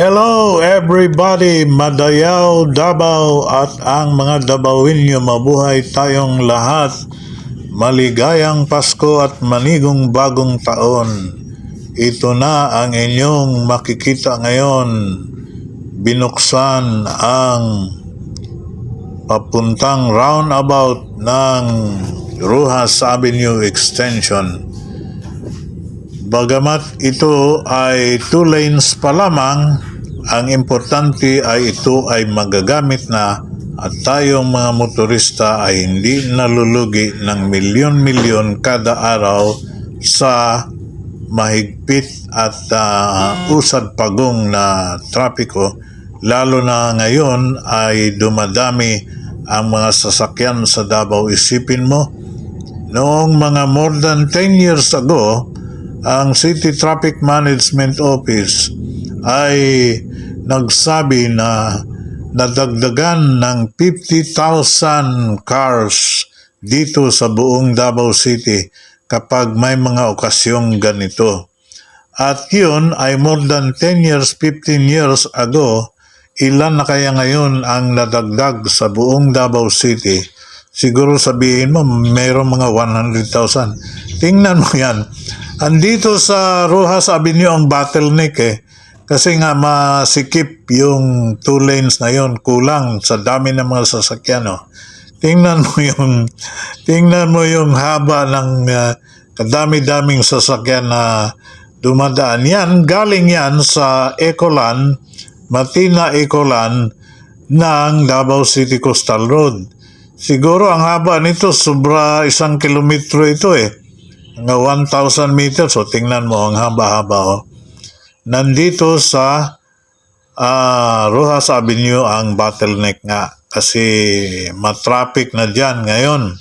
Hello everybody, Madayaw, Davao at ang mga Dabawinyo, mabuhay tayong lahat. Maligayang Pasko at manigong bagong taon. Ito na ang inyong makikita ngayon. Binuksan ang papuntang roundabout ng Rojas Avenue Extension. Bagamat ito ay 2 lanes pa lamang, ang importante ay ito ay magagamit na at tayong mga motorista ay hindi nalulugi ng milyon-milyon kada araw sa mahigpit at usad pagong na trapiko, lalo na ngayon ay dumadami ang mga sasakyan sa Davao. Isipin mo, noong mga more than 10 years ago, ang City Traffic Management Office ay nagsabi na nadagdagan ng 50,000 cars dito sa buong Davao City kapag may mga okasyong ganito. At yun ay more than 10 years, 15 years ago. Ilan na kaya ngayon ang nadagdag sa buong Davao City? Siguro sabihin mo, mayroong mga 100,000. Tingnan mo yan. Andito sa Rojas Avenue ang bottleneck kasi nga masikip yung 2 lanes na yon, kulang sa dami ng mga sasakyan. Tingnan mo yung haba ng kadami-daming sasakyan na dumadaan. Yan, galing yan sa Ecolan, Matina Ecolan ng Davao City Coastal Road. Siguro ang haba nito sobra 1 kilometro ito nga 1,000 meters. So tingnan mo ang haba-haba. Nandito sa Rojas Avenue ang bottleneck nga kasi matraffic na dyan ngayon.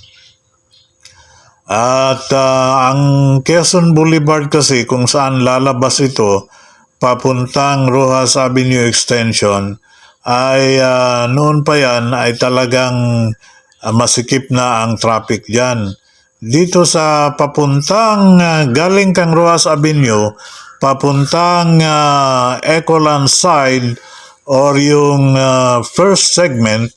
At ang Quezon Boulevard kasi kung saan lalabas ito papuntang Rojas Avenue Extension ay noon pa yan ay talagang masikip na ang traffic dyan. Dito sa papuntang galing kang Rojas Avenue, papuntang Ecolan side or yung first segment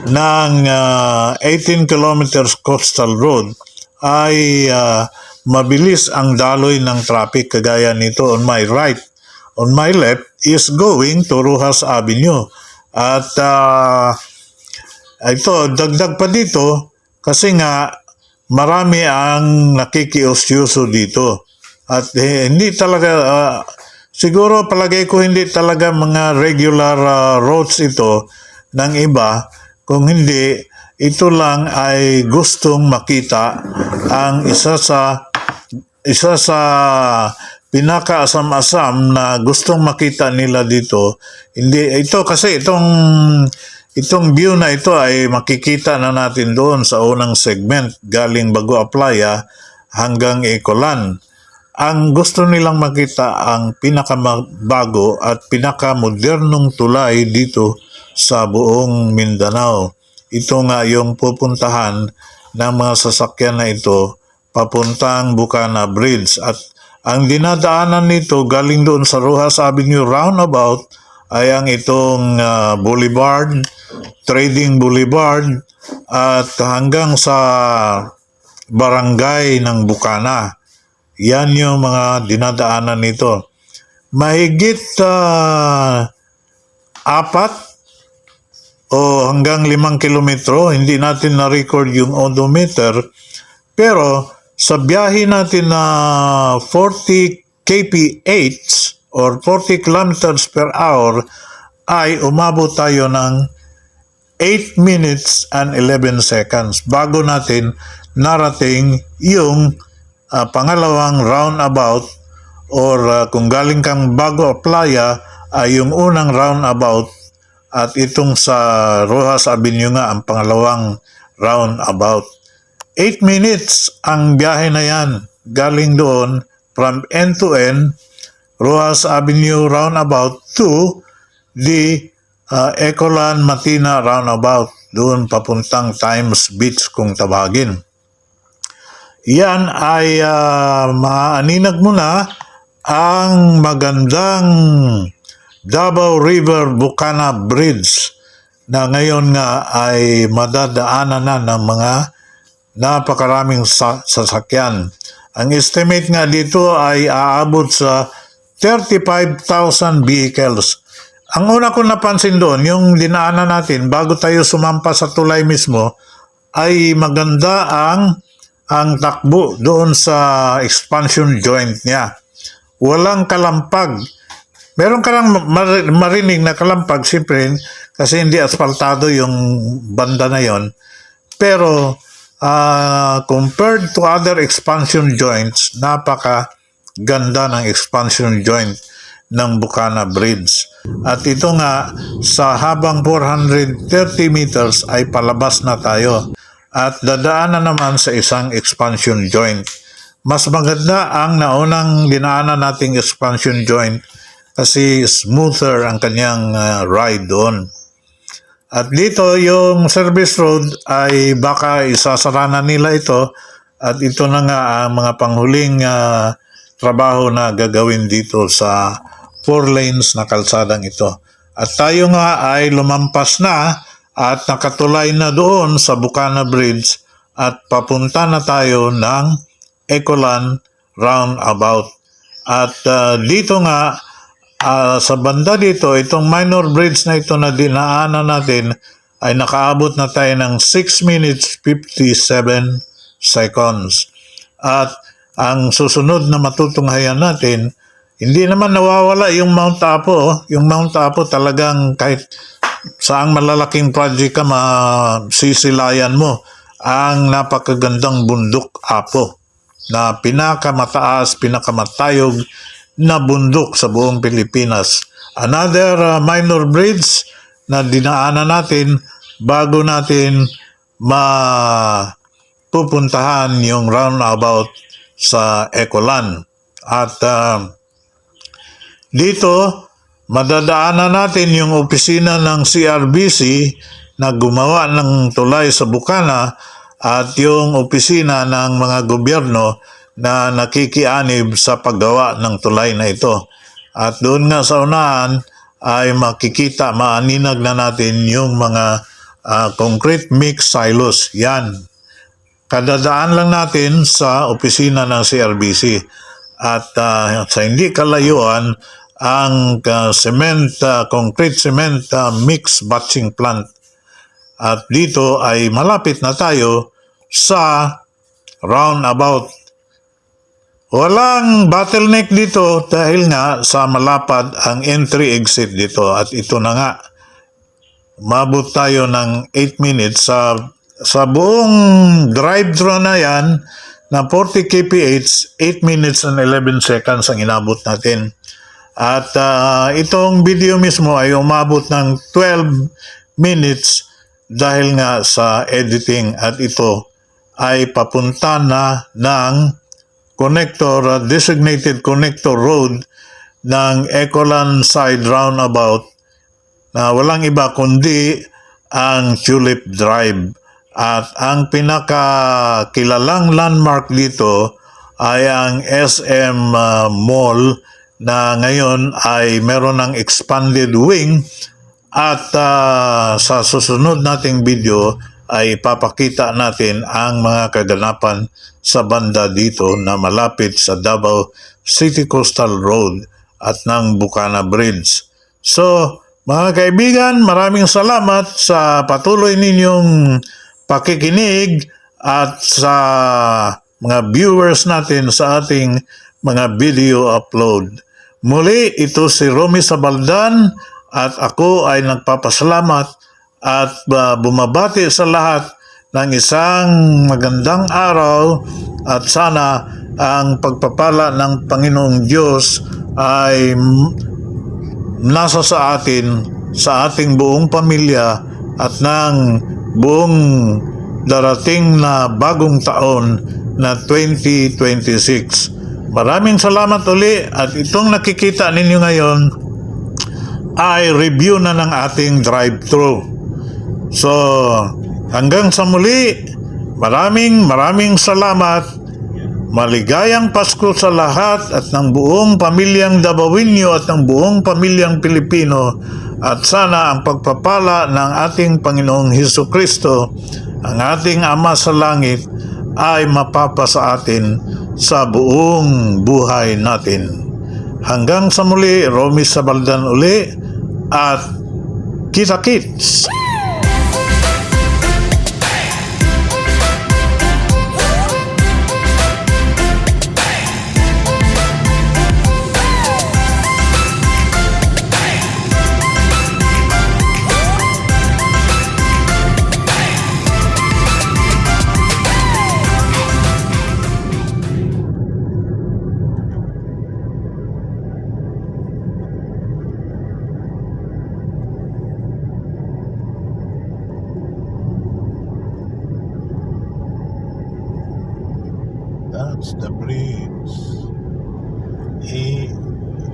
ng 18 kilometers coastal road ay mabilis ang daloy ng traffic kagaya nito. On my right, on my left is going to Rojas Avenue. At ito, dagdag pa dito kasi nga marami ang nakikiusyuso dito. At hindi talaga, siguro palagay ko hindi talaga mga regular roads ito ng iba. Kung hindi, ito lang ay gustong makita ang isa sa pinakaasam-asam na gustong makita nila dito. Hindi, ito kasi itong view na ito ay makikita na natin doon sa unang segment galing Bago Aplaya hanggang Ecolan. Ang gusto nilang makita ang pinakabago at pinakamodernong tulay dito sa buong Mindanao. Ito nga yung pupuntahan ng mga sasakyan na ito papuntang Bukana Bridge. At ang dinadaanan nito galing doon sa Rojas Avenue roundabout ay ang itong Boulevard, Trading Boulevard at hanggang sa barangay ng Bukana. Yan yung mga dinadaanan nito. Mahigit 4 o hanggang 5 kilometro, hindi natin na-record yung odometer, pero sa biyahe natin na 40 kph or 40 kilometers per hour ay umabot tayo ng 8 minutes and 11 seconds bago natin narating yung pangalawang roundabout or kung galing kang Bago Playa ay yung unang roundabout at itong sa Rojas Avenue nga ang pangalawang roundabout. 8 minutes ang biyahe na yan galing doon from end to end Rojas Avenue roundabout to the Ecolan Matina roundabout doon papuntang Times Beach kung tawagin. Yan ay maaninag mo na ang magandang Davao River Bukana Bridge na ngayon nga ay madadaanan na ng mga napakaraming sasakyan. Ang estimate nga dito ay aabot sa 35,000 vehicles. Ang una ko napansin doon, yung dinaanan natin bago tayo sumampa sa tulay mismo, ay maganda ang takbo doon sa expansion joint niya. Walang kalampag. Meron ka lang marinig na kalampag, siyempre, kasi hindi asfaltado yung banda na yon. Pero, compared to other expansion joints, napaka ganda ng expansion joint ng Bukana Bridge. At ito nga, sa habang 430 meters ay palabas na tayo. At dadaanan naman sa isang expansion joint. Mas maganda ang naunang dinaanan nating expansion joint kasi smoother ang kanyang ride doon. At dito yung service road ay baka isasara na nila ito at ito na nga ang mga panghuling trabaho na gagawin dito sa 4 lanes na kalsadang ito. At tayo nga ay lumampas na at nakatulay na doon sa Bukana Bridge at papunta na tayo ng Ecolan Roundabout. At dito nga, sa banda dito, itong minor bridge na ito na dinaanan natin ay nakaabot na tayo ng 6 minutes 57 seconds. At ang susunod na matutunghayan natin, hindi naman nawawala yung Mount Apo. Yung Mount Apo talagang kahit saang malalaking project ka masisilayan mo ang napakagandang bundok Apo na pinakamataas, pinakamatayog na bundok sa buong Pilipinas. Another minor bridge na dinaanan natin bago natin mapupuntahan yung roundabout sa Ecolan. At dito, madadaanan natin yung opisina ng CRBC na gumawa ng tulay sa Bukana at yung opisina ng mga gobyerno na nakikianib sa paggawa ng tulay na ito. At doon nga sa unahan ay makikita, maaninag na natin yung mga concrete mix silos. Yan. Kadadaan lang natin sa opisina ng CRBC. At sa hindi kalayuan, ang concrete cement mix batching plant. At dito ay malapit na tayo sa roundabout. Walang bottleneck dito dahil nga sa malapad ang entry-exit dito. At ito na nga, mabot tayo ng 8 minutes sa buong drive-thru na yan na 40 kph, 8 minutes and 11 seconds ang inabot natin. At itong video mismo ay umabot ng 12 minutes dahil nga sa editing at ito ay papunta na ng designated connector road ng Ecolan Side Roundabout na walang iba kundi ang Tulip Drive. At ang pinakakilalang landmark dito ay ang SM Mall na ngayon ay meron ng expanded wing at sa susunod nating video ay ipapakita natin ang mga kaganapan sa banda dito na malapit sa Davao City Coastal Road at ng Bukana Bridge. So, mga kaibigan, maraming salamat sa patuloy ninyong pakikinig at sa mga viewers natin sa ating mga video upload. Muli, ito si Romy Sabaldan at ako ay nagpapasalamat at bumabati sa lahat ng isang magandang araw at sana ang pagpapala ng Panginoong Diyos ay nasa sa atin, sa ating buong pamilya at ng buong darating na bagong taon na 2026. Maraming salamat uli at itong nakikita ninyo ngayon ay review na ng ating drive-thru. So, hanggang sa muli, maraming salamat. Maligayang Pasko sa lahat at ng buong pamilyang Dabawinyo at ng buong pamilyang Pilipino, at sana ang pagpapala ng ating Panginoong Hesukristo, ang ating Ama sa Langit, ay mapapasa atin sa buong buhay natin. Hanggang sa muli, Romy Sabaldan uli, at kita-kits! That's the bridge.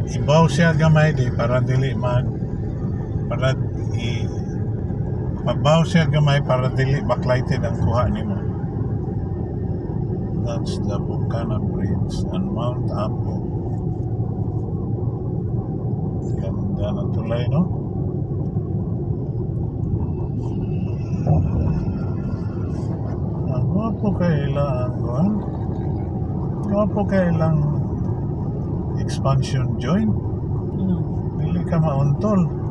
Ibaw siya gamay di para dili mabaw siya gamay para dili backlighted ang kuha nimo. That's the Bucana Bridge on Mount Apo. Ganda ng tulay, no? Ako po kailang expansion joint. Dili ka mauntol.